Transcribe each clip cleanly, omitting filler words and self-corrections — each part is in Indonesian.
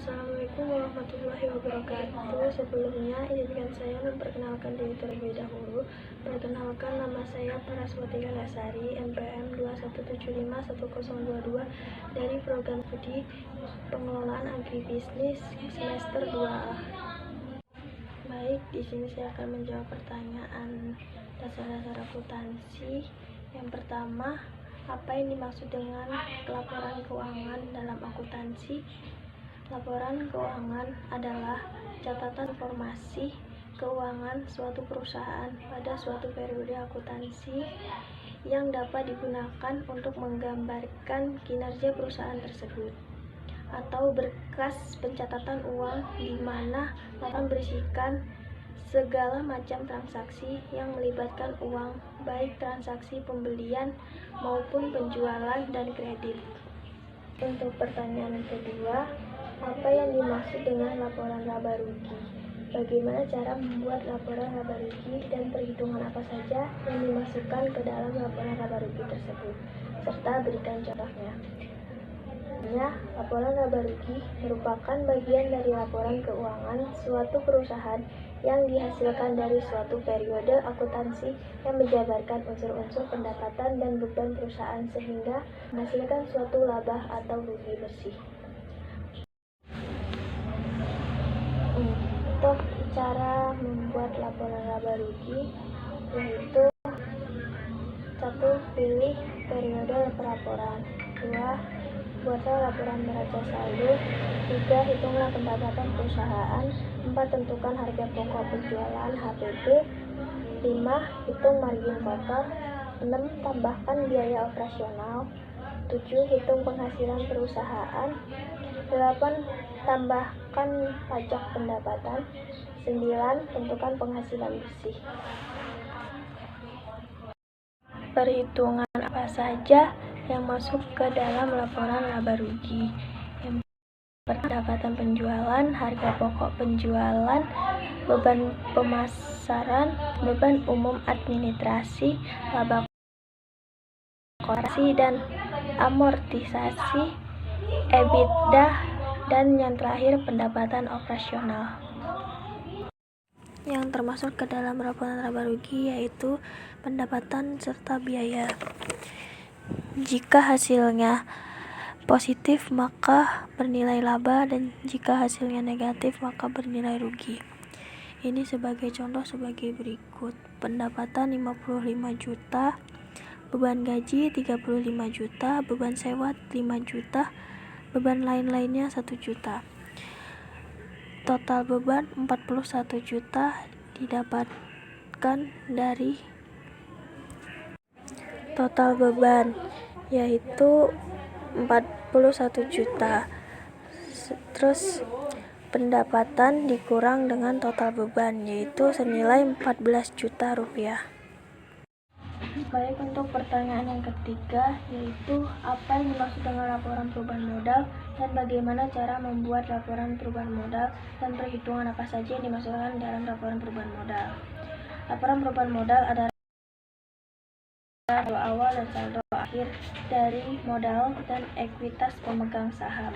Assalamualaikum warahmatullahi wabarakatuh. Sebelumnya, izinkan saya memperkenalkan diri terlebih dahulu. Perkenalkan, nama saya Paraswati Lasari, NPM 21751022 dari Program Studi Pengelolaan Agribisnis semester 2A. Baik, di sini saya akan menjawab pertanyaan dasar-dasar akuntansi. Yang pertama, apa yang dimaksud dengan laporan keuangan dalam akuntansi? Laporan keuangan adalah catatan informasi keuangan suatu perusahaan pada suatu periode akuntansi yang dapat digunakan untuk menggambarkan kinerja perusahaan tersebut, atau berkas pencatatan uang di mana akan berisikan segala macam transaksi yang melibatkan uang, baik transaksi pembelian maupun penjualan dan kredit. Untuk pertanyaan kedua, apa yang dimaksud dengan laporan laba rugi? Bagaimana cara membuat laporan laba rugi dan perhitungan apa saja yang dimasukkan ke dalam laporan laba rugi tersebut, serta berikan contohnya. Laporan laba rugi merupakan bagian dari laporan keuangan suatu perusahaan yang dihasilkan dari suatu periode akuntansi yang menjabarkan unsur-unsur pendapatan dan beban perusahaan sehingga menghasilkan suatu laba atau rugi bersih. Untuk cara membuat laporan laba rugi, yaitu 1. Pilih periode pelaporan. 2. Buatlah laporan neraca saldo. 3. Hitunglah pendapatan perusahaan. 4. Tentukan harga pokok penjualan HPP. 5. Hitung margin kotor. 6. Tambahkan biaya operasional. 7. Hitung penghasilan perusahaan. 8. Tambahkan pajak pendapatan. 9. Tentukan penghasilan bersih. Perhitungan apa saja yang masuk ke dalam laporan laba rugi? Yang pendapatan penjualan, harga pokok penjualan, beban pemasaran, beban umum administrasi, laba korporasi dan amortisasi, EBITDA, dan yang terakhir pendapatan operasional. Yang termasuk ke dalam laporan laba rugi yaitu pendapatan serta biaya. Jika hasilnya positif maka bernilai laba, dan jika hasilnya negatif maka bernilai rugi. Ini sebagai contoh sebagai berikut: pendapatan 55 juta, beban gaji 35 juta, beban sewa 5 juta, beban lain-lainnya 1 juta. Total beban 41 juta didapatkan dari total beban, yaitu 41 juta. Terus pendapatan dikurang dengan total beban, yaitu senilai 14 juta rupiah. Baik, untuk pertanyaan yang ketiga, yaitu apa yang dimaksud dengan laporan perubahan modal dan bagaimana cara membuat laporan perubahan modal dan perhitungan apa saja yang dimasukkan dalam laporan perubahan modal. Laporan perubahan modal adalah saldo awal dan saldo akhir dari modal dan ekuitas pemegang saham.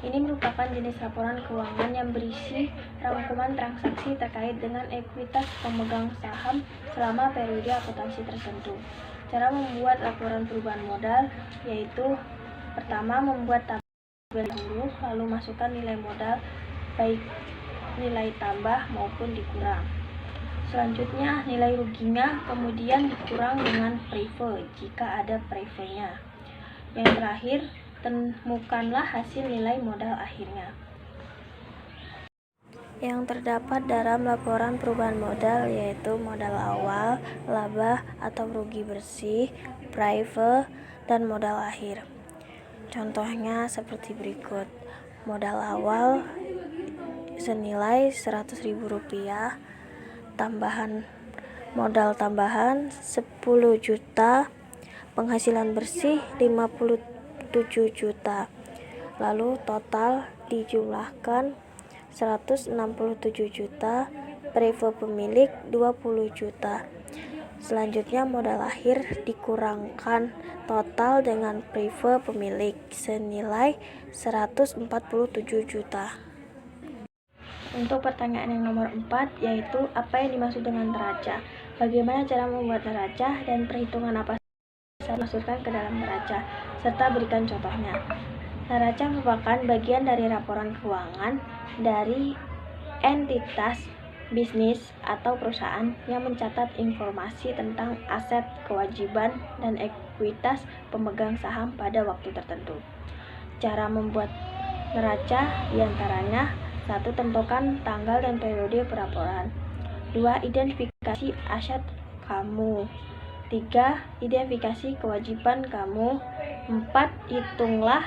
Ini merupakan jenis laporan keuangan yang berisi rangkuman transaksi terkait dengan ekuitas pemegang saham selama periode akuntansi tertentu. Cara membuat laporan perubahan modal yaitu: pertama, membuat tabel dulu, lalu masukkan nilai modal baik nilai tambah maupun dikurang. Selanjutnya, nilai ruginya kemudian dikurang dengan preve jika ada prevenya. Yang terakhir, temukanlah hasil nilai modal akhirnya. Yang terdapat dalam laporan perubahan modal yaitu modal awal, laba atau rugi bersih, preve, dan modal akhir. Contohnya seperti berikut: modal awal senilai Rp100.000, modal tambahan 10 juta, penghasilan bersih 57 juta. Lalu total dijumlahkan 167 juta, preve pemilik 20 juta. Selanjutnya modal akhir dikurangkan total dengan prive pemilik senilai 147 juta. Untuk pertanyaan yang nomor 4, yaitu apa yang dimaksud dengan neraca? Bagaimana cara membuat neraca dan perhitungan apa saja dimasukkan ke dalam neraca, serta berikan contohnya. Neraca merupakan bagian dari laporan keuangan dari entitas bisnis atau perusahaan yang mencatat informasi tentang aset, kewajiban, dan ekuitas pemegang saham pada waktu tertentu. Cara membuat neraca diantaranya: 1. Tentukan tanggal dan periode pelaporan. 2. Identifikasi aset kamu. 3. Identifikasi kewajiban kamu. 4. Hitunglah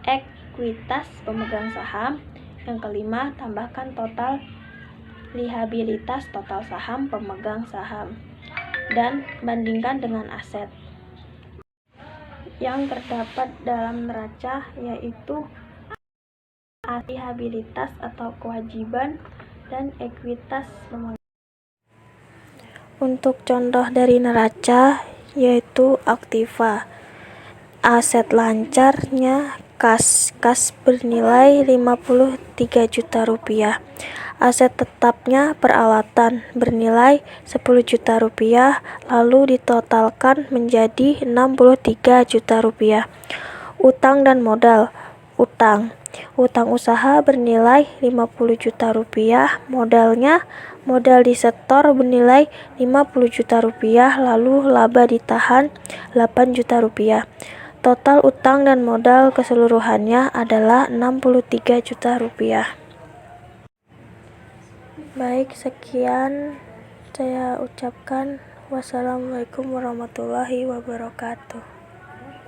ekuitas pemegang saham. Yang kelima, tambahkan total liabilitas total saham pemegang saham dan bandingkan dengan aset yang terdapat dalam neraca, yaitu liabilitas atau kewajiban dan ekuitas pemegang. Untuk contoh dari neraca yaitu aktiva. Aset lancarnya kas bernilai 53 juta rupiah. Aset tetapnya peralatan bernilai 10 juta rupiah, lalu ditotalkan menjadi 63 juta rupiah. Utang dan modal. Utang usaha bernilai 50 juta rupiah, modal disetor bernilai 50 juta rupiah, lalu laba ditahan 8 juta rupiah. Total utang dan modal keseluruhannya adalah 63 juta rupiah. Baik, sekian saya ucapkan. Wassalamualaikum warahmatullahi wabarakatuh.